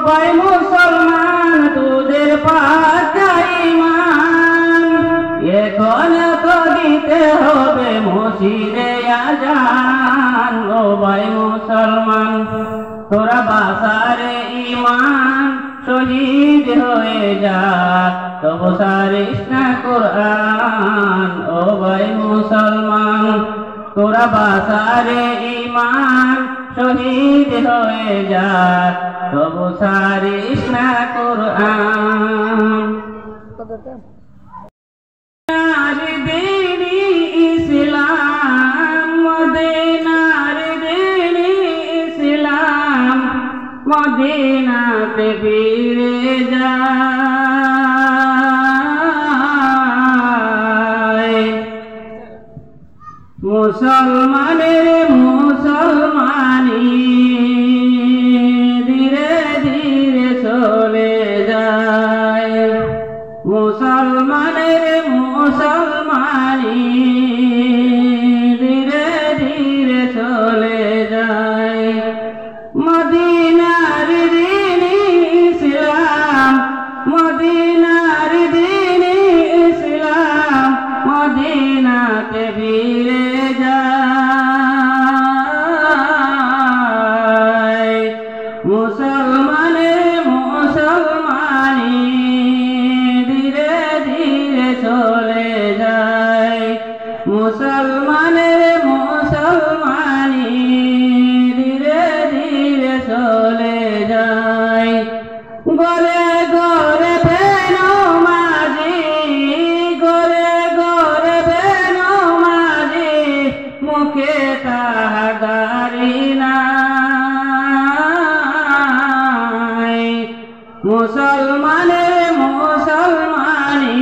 ভাই মুসলমান তোদের পাকা ঈমান এখন তো দিতে হবে মসজিদে আযান ও ভাই মুসলমান তোরা বাসারে ঈমান শহীদ হয়ে যা তবু ছাড়িস না কোরআন ও ভাই মুসলমান তোরা বাসারে ঈমান শহীদ হয়ে যা তবু ছাড়িস না কোরআন মদিনার দিনী ইসলাম মদিনার দিনী ইসলাম মদিনাতে ফিরে যায় মুসলমানের মুসলমানি ধীরে ধীরে চলে যায় মুসলমানের মুসলমানি ধীরে ধীরে চলে যায় মদিনার দিনী ইসলাম মদিনার দিনী ইসলাম মদিনাতে ফিরে যায় মুসলমানের মুসলমানি ধীরে ধীরে চলে যায় মুসলমানের মুসলমানি ধীরে ধীরে চলে যায় গলে গলে বেনমাজি গলে গলে বেনমাজি মুখে তাহার দাড়ি নাই মুসলমানের মুসলমানি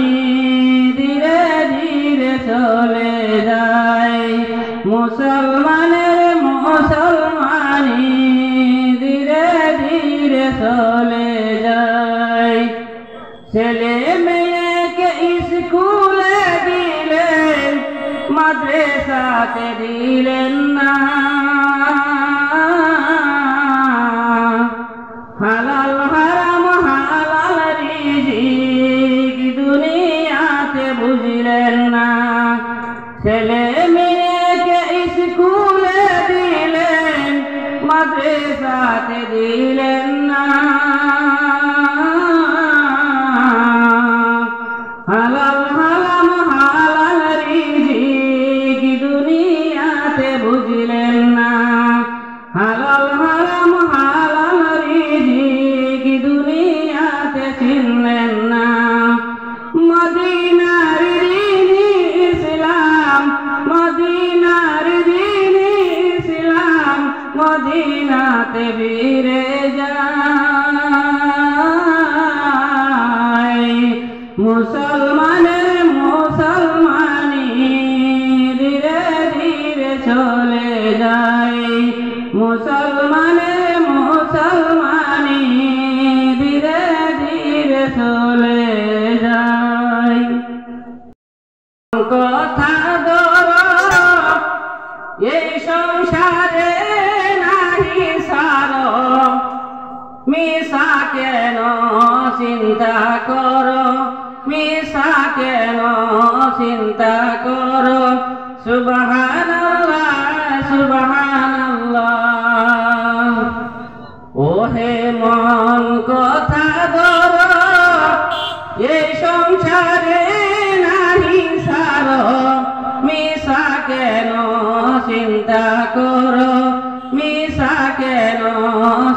ধীরে ধীরে চলে যায় মুসলমানের মুসলমানি ধীরে ধীরে চলে যায় ছেলে মেয়েকে স্কুলে দিলেন মাদ্রাসাতে দিলেন না হালাল হারাম হালাল রিজিক দুনিয়াতে বুঝলেন না ছেলে মেয়েকে স্কুলে দিলেন মাদ্রাসাতে দিলেন না হালাল হারাম হালাল রিজিক দুনিয়াতে বুঝলেন না হালাল হারাম হালাল রিজিক দুনিয়াতে চিনলেন না মদিনার দিনী ইসলাম মদিনার দিনী ইসলাম মদিনাতে ফিরে যায় মুসলমানের মুসলমানি ধীরে ধীরে চলে যায় মুসলমানের মুসলমানি ধীরে ধীরে চলে যায় কথা ধরো এই সংসারে নাহি সারো মিশা কেন চিন্তা করো মিশা কেন চিন্তা করো সুবহানাল্লাহ সুবহানাল্লাহ ওহে মন কথা ধরো এই সংসারে নাহি সারো মিশা কেন চিন্তা করো মিশা কেন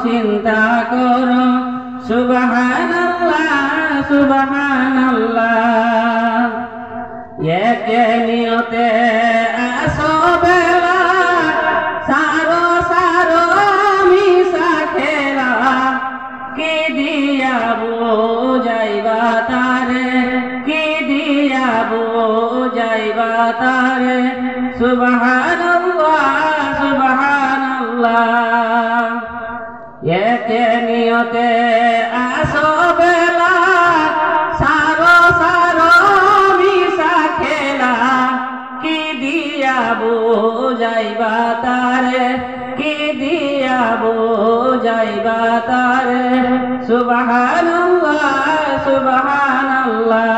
চিন্তা করো সুবহানাল্লাহ সুবহানাল্লাহ একে নিয়তে আসো বেলা সারো সারো মিশা খেলা কি দিয়া বুঝাইবা তারে কি দিয়া বুঝাইবা তারে সুবহানাল্লাহ সুবহানাল্লাহ একে নিয়তে আসো বেলা সারো সারো মিশা খেলা কি দিয়া বুঝাইবা তারে কি দিয়া বুঝাইবা তারে সুবহানাল্লাহ সুবহানাল্লাহ।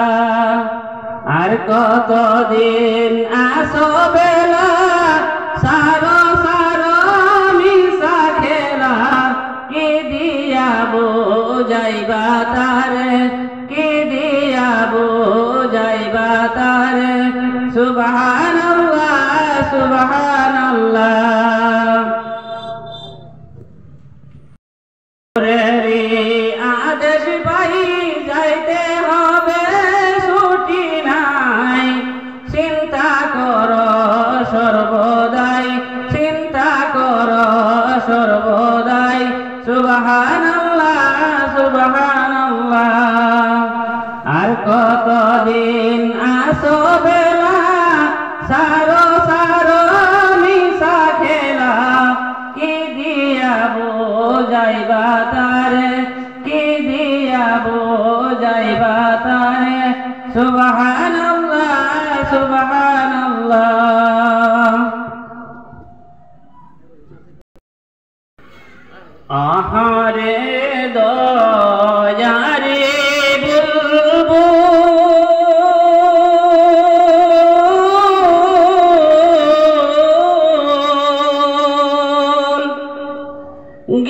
আর কতদিন আসো বেলা সারো সারো মিশা খেলা কি দিয়া বুঝাইবা তারে কি দিয়া বুঝাইবা তারে সুবহানাল্লাহ সুবহানাল্লাহ। আদেশ পাই যাইতে হবে ছুটি নাই চিন্তা কর সর্বদাই চিন্তা কর সর্বদাই সুবহানাল্লাহ সুবহানাল্লাহ। আর কতদিন আসো বেলা সারো সারো মিশা খেলা কি দিয়া বুঝাইবা তারে কি দিয়া বুঝাইবা তারে সুবহানাল্লাহ সুবহানাল্লাহ। আহারে দয়ারে বুলবুল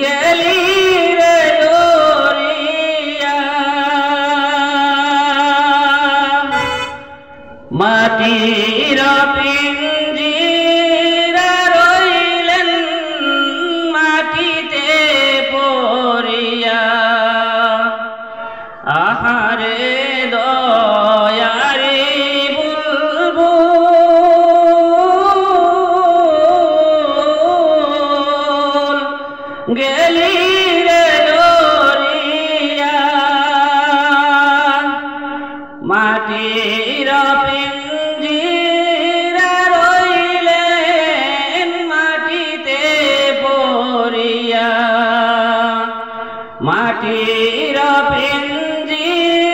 গেলি রে লরিয়া মাটির পিঞ্জিরা রইলেন মাটিতে পড়িয়া। আহারে দয়ারে বুলবুল গেলি রে লরিয়া মাটির পিঞ্জিরা রইলেন মাটিতে পড়িয়া। মাটির পিঞ্জিরা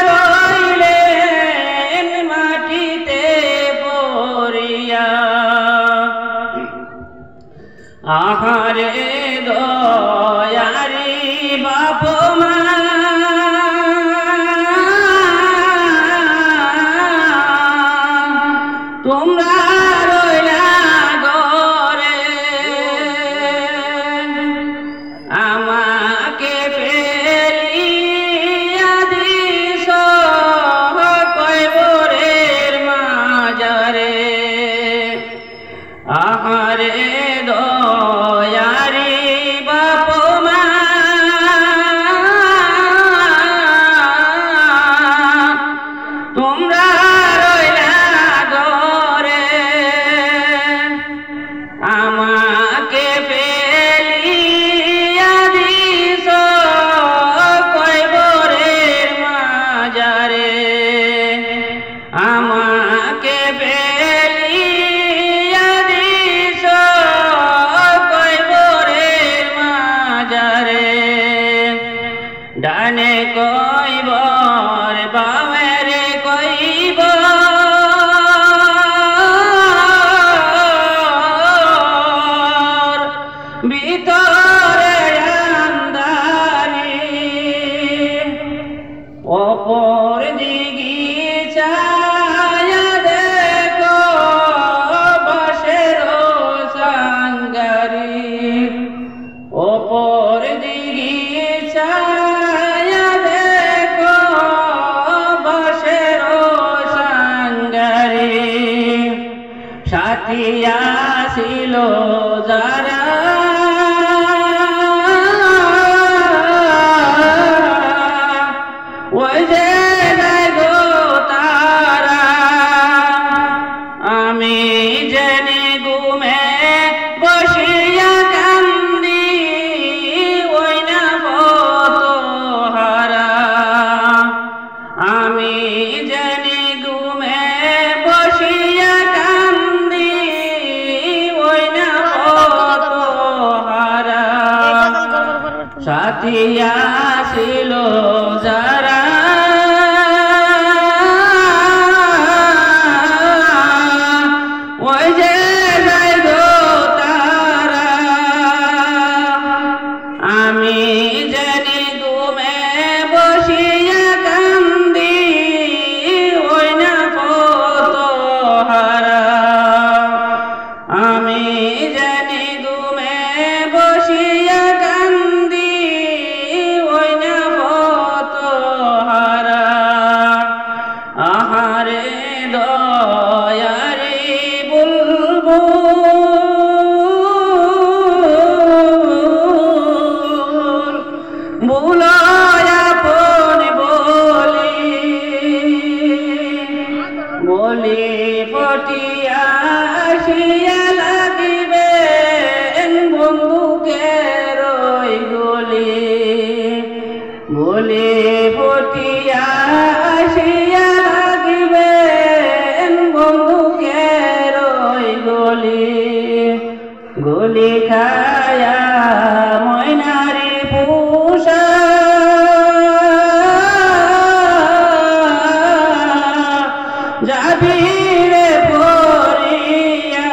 রইলেন মাটিতে পড়িয়া। আহারে দয়ারি বাপ মা তোমরা রইলা ঘরে আমাকে ফেলিয়া দিস কয়বরের মাজারে। আহারে দয়ারি বাপ মা তোমরা রইলা ঘরে আমাকে ফেলিয়া দিস কয়বরের মাজারে। আমাকে ফেলিয়া দিস কয়বরের মাজারে। ডানে কইবর বামেরে কইবর ভিতরে আন্ধারি অপর দিগি চায়া দেখো বাঁশের সাঙ্গারি। অপর দিগি চায়া দেখো বাঁশের সাঙ্গারি। সাথী আসিল যারা ওই যে গো তারা আমি জেনে ঘুমে বসিয়া কান্দি ওই না হারা। আমি জেনে ঘুমে বসিয়া কান্দি ওই না গলি পটিয়া আসিয়া লাগিবে বন্দুকের ওই গলি গলি পটিয়া আসিয়া লাগিবে বন্দুকের ওই গলি গলি খায়া ময়নারি পুষা যাবিরে পরিয়া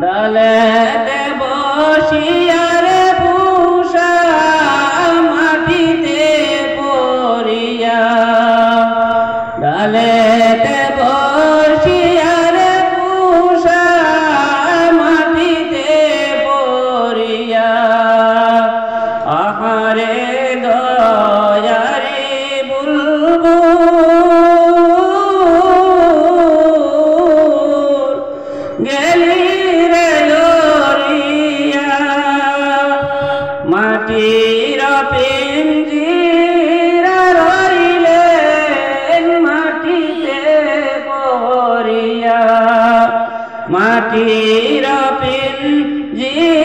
ডালেতে বসিয়া রে পুষা মাটিতে পড়িয়া ডালেতে বসিয়া রে পুষা মাটিতে পড়িয়া আহারে দয়ারে বুলবুল গেলি রে লরিয়া মাটির পিঞ্জিরা রইলে মাটিতে পড়িয়া মাটির পিঞ্জিরা